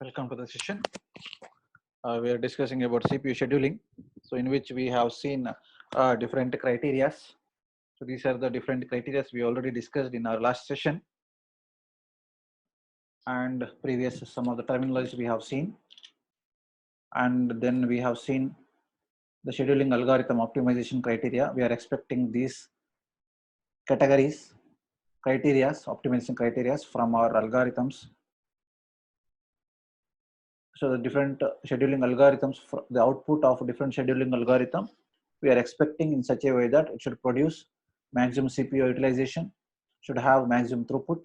Welcome to the session. We are discussing about CPU scheduling. So, in which we have seen different criteria. So, these are the different criteria we already discussed in our last session, and previous some of the terminology we have seen, and then we have seen the scheduling algorithm optimization criteria. We are expecting these categories, optimization criteria from our algorithms. So the different scheduling algorithms, the output of different scheduling algorithm, we are expecting in such a way that it should produce maximum CPU utilization, should have maximum throughput,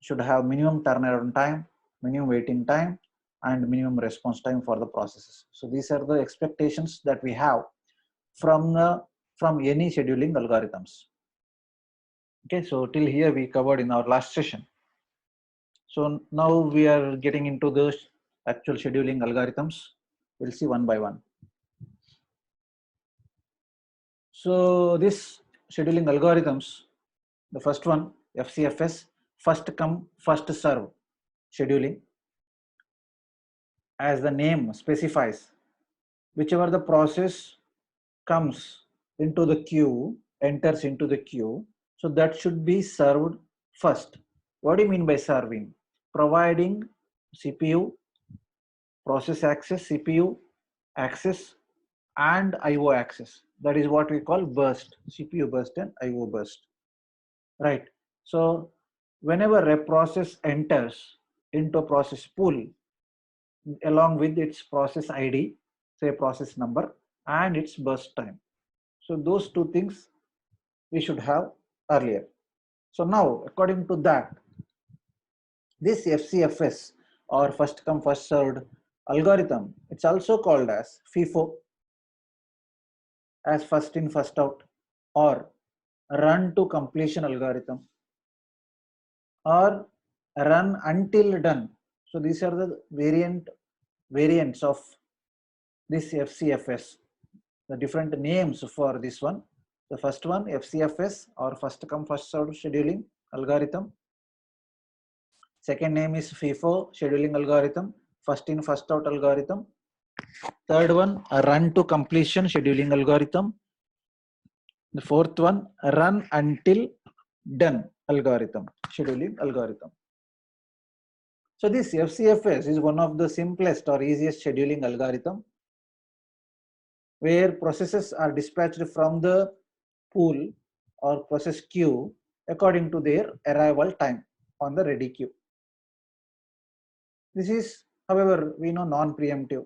should have minimum turnaround time, minimum waiting time, and minimum response time for the processes. So these are the expectations that we have from any scheduling algorithms. Okay, so till here we covered in our last session. So now we are getting into the actual scheduling algorithms. We'll see one by one. So this scheduling algorithms, the first one, FCFS, first come, first serve scheduling. As the name specifies, whichever the process comes into the queue, enters into the queue, so that should be served first. What do you mean by serving? Providing CPU, process access, CPU access, and IO access. That is what we call burst, CPU burst and IO burst. Right. So whenever a process enters into a process pool, along with its process ID, say process number, and its burst time. So those two things we should have earlier. So now, according to that, this FCFS, or first come first served algorithm, it's also called as FIFO, as first in first out, or run to completion algorithm, or run until done. So these are the variants of this FCFS, the different names for this one. The first one, FCFS, or first come first served scheduling algorithm. Second name is FIFO scheduling algorithm, first in first out algorithm. Third one, a run to completion scheduling algorithm. The fourth one, run until done algorithm, scheduling algorithm. So this FCFS is one of the simplest or easiest scheduling algorithm, where processes are dispatched from the pool or process queue according to their arrival time on the ready queue. This is, however, we know non-preemptive,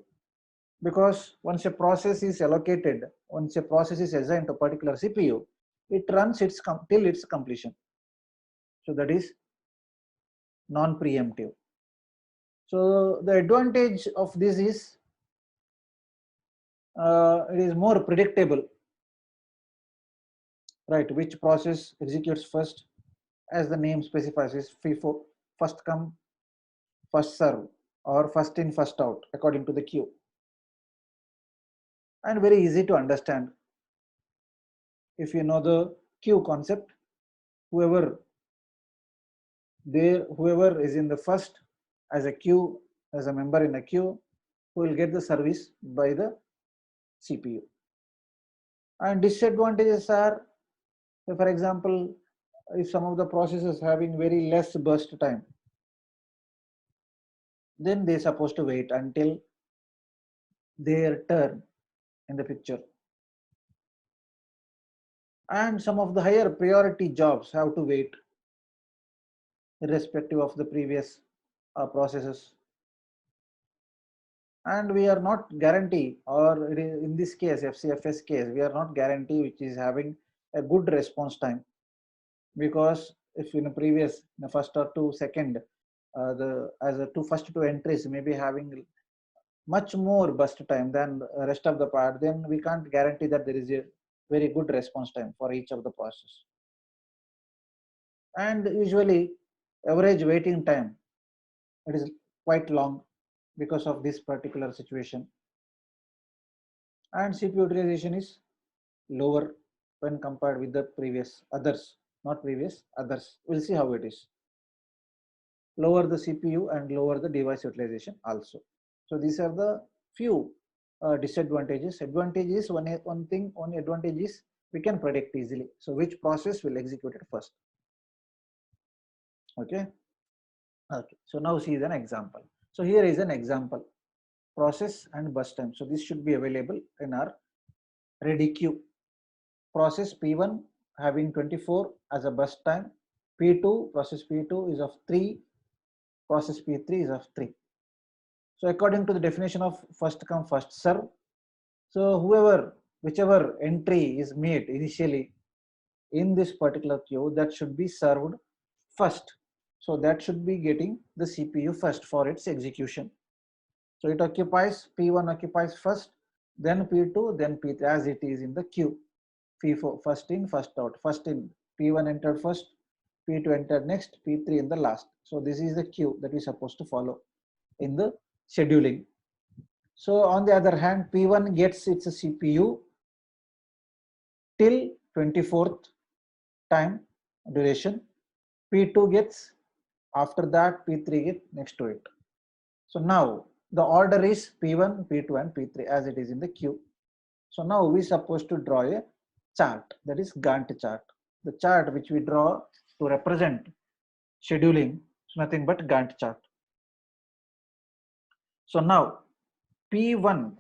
because once a process is allocated, once a process is assigned to a particular CPU, it runs till its completion. So that is non-preemptive. So the advantage of this is it is more predictable, right? Which process executes first, as the name specifies, is FIFO, first come first serve, or first in first out according to the queue, and very easy to understand. If you know the queue concept, whoever is in the first as a queue, as a member in a queue, who will get the service by the CPU. And disadvantages are, for example, if some of the processes having very less burst time, then they're supposed to wait until their turn in the picture. And some of the higher priority jobs have to wait irrespective of the previous processes. And we are not guarantee, or in this case, FCFS case, we are not guarantee which is having a good response time, because if in the first or two second, first two entries may be having much more burst time than the rest of the part, then we can't guarantee that there is a very good response time for each of the process. And usually average waiting time, it is quite long because of this particular situation. And CPU utilization is lower when compared with the others. We'll see how it is. lower the CPU and lower the device utilization also. So these are the few disadvantages. Advantages, one thing, one advantage is we can predict easily. So which process will execute it first. Okay. Okay. So now see an example. So here is an example, process and bus time. So this should be available in our ready queue. Process P1 having 24 as a bus time. P2, process P2 is of 3, process P3 is of 3. So according to the definition of first come first serve, so whichever entry is made initially in this particular queue, that should be served first. So that should be getting the CPU first for its execution. So it occupies, P1 occupies first, then P2, then P3 as it is in the queue. P4, first in, first out. First in, P1 entered first, P2 entered next, P3 in the last. So this is the queue that we're supposed to follow in the scheduling. So on the other hand, P1 gets its CPU till 24th time duration. P2 gets, after that P3 gets next to it. So now the order is P1, P2 and P3 as it is in the queue. So now we supposed to draw a chart, that is Gantt chart. The chart which we draw to represent scheduling is nothing but Gantt chart. So now P1,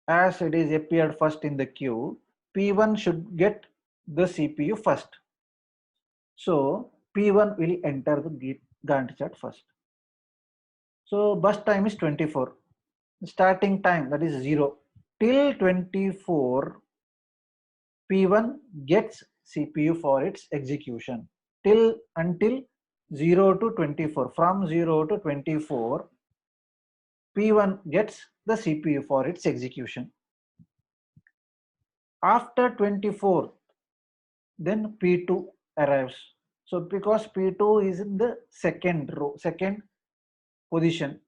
as it is appeared first in the queue, P1 should get the CPU first. So P1 will enter the Gantt chart first. So bus time is 24. Starting time, that is 0. Till 24, P1 gets CPU for its execution. Until 0 to 24. From 0 to 24, P1 gets the CPU for its execution. After 24, then P2 arrives. So because P2 is in the second position,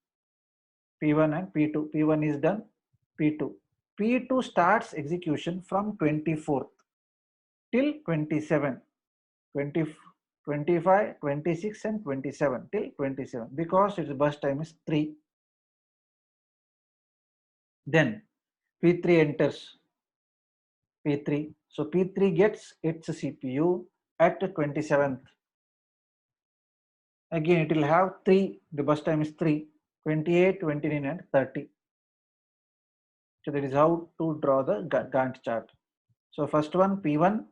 P1 and P2. P1 is done, P2. P2 starts execution from 24th till 27, 20, 25, 26 and 27 till 27 because its bus time is 3. Then P3 enters P3. So P3 gets its CPU at 27th. Again, it will have 3, the bus time is 3, 28, 29 and 30. So that is how to draw the Gantt chart. So first one, P1,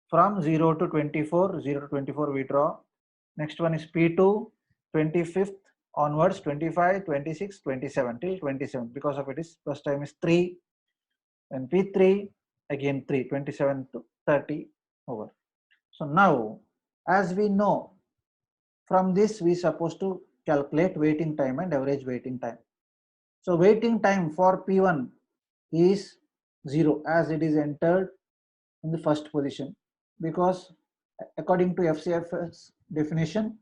from 0 to 24, 0 to 24 we draw. Next one is P2, 25th onwards, 25, 26, 27 till 27 because of it is first time is 3. And P3 again 3, 27 to 30 over. So now as we know, from this we supposed to calculate waiting time and average waiting time. So waiting time for P1 is 0 as it is entered in the first position, because according to FCFS definition,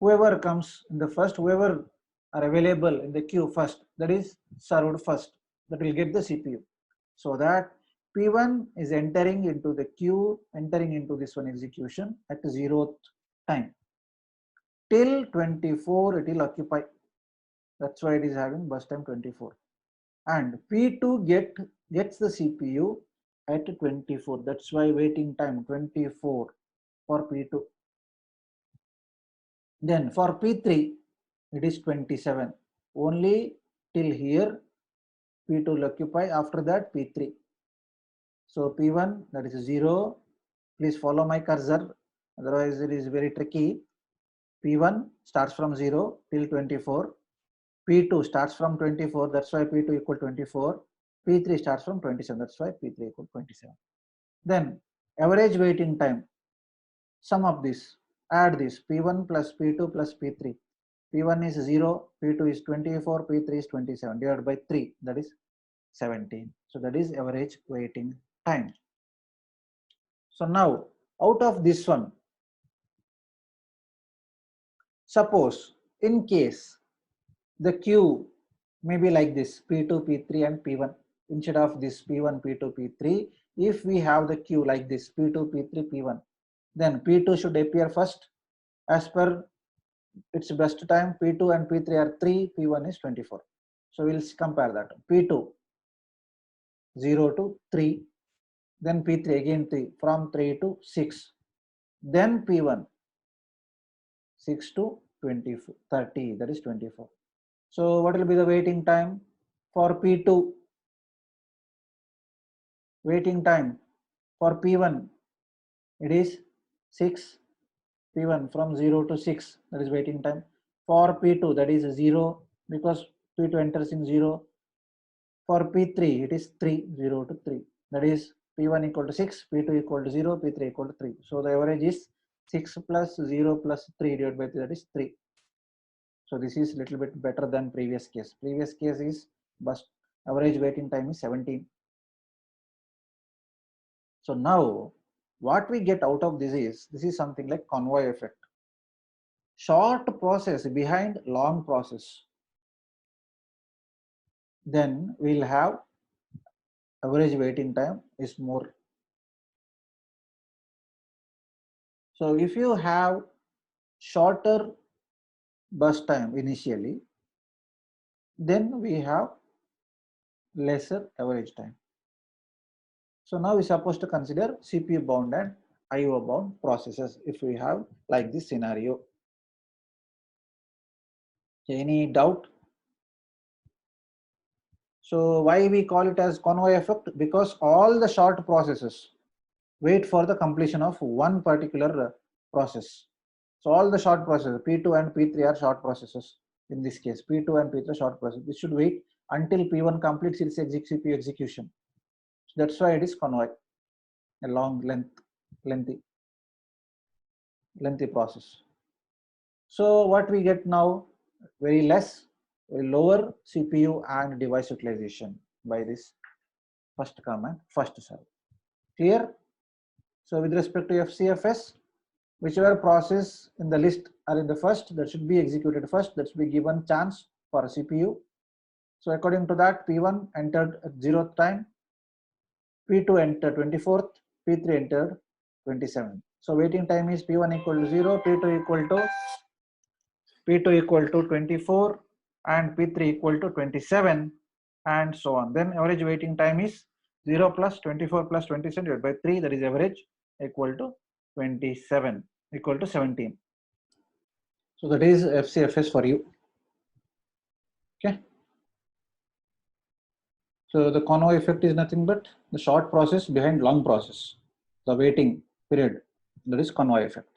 whoever comes in the first, whoever are available in the queue first, that is served first, that will get the CPU. So that P1 is entering into the queue, entering into this one execution at 0th time. Till 24 it will occupy. That's why it is having bus time 24. And P2 gets the CPU at 24. That's why waiting time 24 for P2. Then for P3 it is 27. Only till here P2 will occupy. After that P3. So P1, that is 0. Please follow my cursor, otherwise it is very tricky. P1 starts from 0 till 24. P2 starts from 24, that's why P2 equal 24. P3 starts from 27, that's why P3 equal 27. Then average waiting time, sum of this, add this, P1 plus P2 plus P3. P1 is 0, P2 is 24, P3 is 27, divided by 3, that is 17. So that is average waiting time. So now, out of this one, suppose in case the queue may be like this, P2, P3 and P1. Instead of this P1, P2, P3, if we have the queue like this, P2, P3, P1, then P2 should appear first as per its best time. P2 and P3 are 3, P1 is 24. So we'll compare that. P2 0 to 3, then P3 again 3, from 3 to 6, then P1 6 to 24, 30, that is 24. So what will be the waiting time for P2? Waiting time for P1, it is 6, P1 from 0 to 6, that is waiting time. For P2, that is 0, because P2 enters in 0. For P3, it is 3, 0 to 3. That is P1 equal to 6, P2 equal to 0, P3 equal to 3. So the average is 6 plus 0 plus 3 divided by 3, that is 3. So this is little bit better than previous case. Previous case is bus average waiting time is 17. So now what we get out of this is something like convoy effect. Short process behind long process. Then we'll have average waiting time is more. So if you have shorter bus time initially, then we have lesser average time. So now we're supposed to consider CPU bound and IO bound processes if we have like this scenario. Any doubt? So why we call it as convoy effect? Because all the short processes wait for the completion of one particular process. So all the short processes, P2 and P3 are short processes. In this case, P2 and P3 are short processes. This should wait until P1 completes its CPU execution. So that's why it is convoy, a long lengthy process. So what we get now, very lower CPU and device utilization by this first command, first serve. Clear? So with respect to FCFS, whichever process in the list are in the first, that should be executed first, that should be given chance for a CPU. So according to that, P1 entered at 0th time, P2 entered 24th, P3 entered 27th. So waiting time is P1 equal to 0, P2 equal to 24, and P3 equal to 27, and so on. Then average waiting time is 0 plus 24 plus 27 divided by 3, that is average, equal to 27, equal to 17. So that is FCFS for you. Okay. So the convoy effect is nothing but the short process behind long process, the waiting period, that is convoy effect.